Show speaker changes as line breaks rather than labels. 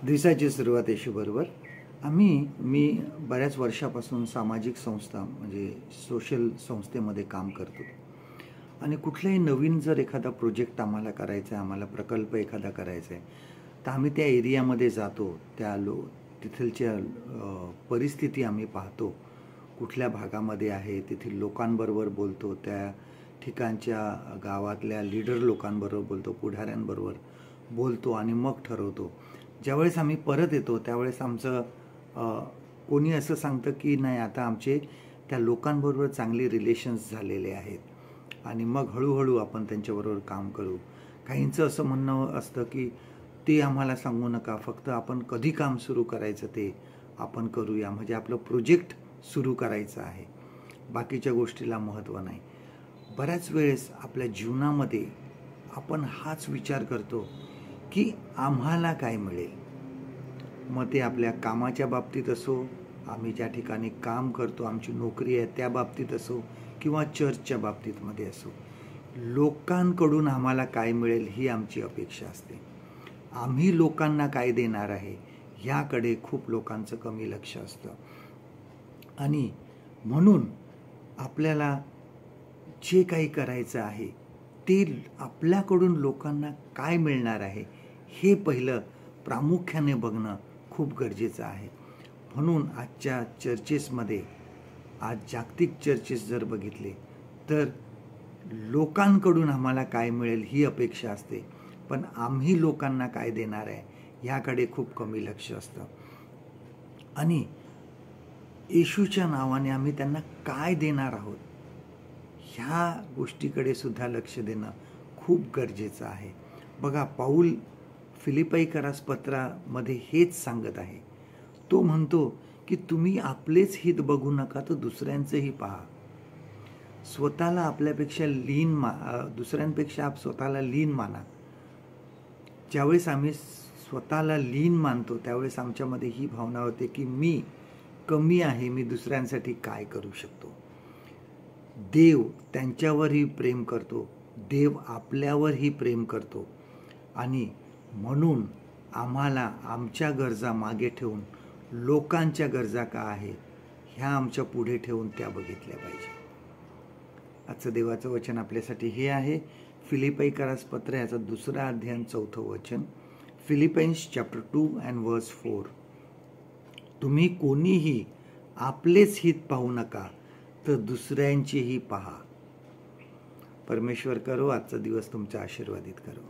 दिवसाची सुरुवात येशूबरोबर. मी बऱ्याच वर्षापासून सामाजिक संस्था म्हणजे सोशल संस्थेमध्ये काम करतो आणि कुठलाही नवीन जर एखादा प्रोजेक्ट आम्हाला करायचा आहे, आम्हाला प्रकल्प एखादा करायचा आहे, तर आम्ही त्या एरियामध्ये जातो. तिथलच्या परिस्थिती आम्ही पाहतो, कुठल्या भागामध्ये आहे, तेथील लोकांबरोबर बोलतो, त्या ठिकाणच्या गावातल्या लीडर लोकांबरोबर बोलतो, पुढाऱ्यांबरोबर बोलतो आणि मग ठरवतो. ज्यावेळेस आम्ही परत येतो त्यावेळेस आमचं कोणी असं सांगतं की नाही, आता आमचे त्या लोकांबरोबर चांगले रिलेशन्स झालेले आहेत आणि मग हळूहळू आपण त्यांच्याबरोबर काम करू. काहींचं असं म्हणणं असतं की ते आम्हाला सांगू नका, फक्त आपण कधी काम सुरू करायचं ते आपण करूया, म्हणजे आपलं प्रोजेक्ट सुरू करायचं आहे, बाकीच्या गोष्टीला महत्त्व नाही. बऱ्याच वेळेस आपल्या जीवनामध्ये आपण हाच विचार करतो की आम्हाला काय मिळेल. मग ते आपल्या कामाच्या बाबतीत असो, आम्ही ज्या ठिकाणी काम करतो, आमची नोकरी आहे त्या बाबतीत असो, किंवा चर्चच्या बाबतीतमध्ये असो, लोकांकडून आम्हाला काय मिळेल ही आमची अपेक्षा असते. आम्ही लोकांना काय देणार आहे ह्याकडे खूप लोकांचं कमी लक्ष असतं. आणि म्हणून आपल्याला जे काही करायचं आहे ते आपल्याकडून लोकांना काय मिळणार आहे हे पहिलं प्रामुख्याने बघणं खूप गरजेचं आहे. म्हणून आजच्या चर्चेसमध्ये, आज जागतिक चर्चेस जर बघितले तर लोकांकडून आम्हाला काय मिळेल ही अपेक्षा असते, पण आम्ही लोकांना काय देणार आहे ह्याकडे खूप कमी लक्ष असतं. आणि येशूच्या नावाने आम्ही त्यांना काय देणार आहोत ह्या गोष्टीकडे सुद्धा लक्ष देणं खूप गरजेचं आहे. बघा, पाऊल फिलिप्पीकरास पत्रामध्ये हेच सांगत आहे. तो म्हणतो की तुम्ही आपलेच हित बघू नका, तर दुसऱ्यांचंही पहा. स्वतःला आपल्यापेक्षा दुसऱ्यांपेक्षा स्वतःला लीन माना. ज्यावेळेस आम्ही स्वतःला लीन मानतो त्यावेळेस आमच्यामध्ये ही भावना होते की मी कमी आहे, मी दुसऱ्यांसाठी काय करू शकतो. देव त्यांच्यावरही प्रेम करतो, देव आपल्यावरही प्रेम करतो, आणि म्हणून आम्हाला आमच्या गरजा मागे ठेवून लोकांच्या गरजा का आहे ह्या आमच्या पुढे ठेवून त्या बघितल्या पाहिजे. आजचं देवाचं वचन आपल्यासाठी हे आहे. फिलिप्पीकरास पत्र याचा 2 अध्याय 4 वचन. Philippines chapter 2 and verse 4. तुम्ही कोणीही आपलेच हित पाहू नका, तर दुसऱ्यांचीही पहा. परमेश्वर करो आजचा दिवस तुमचा आशीर्वादित करो.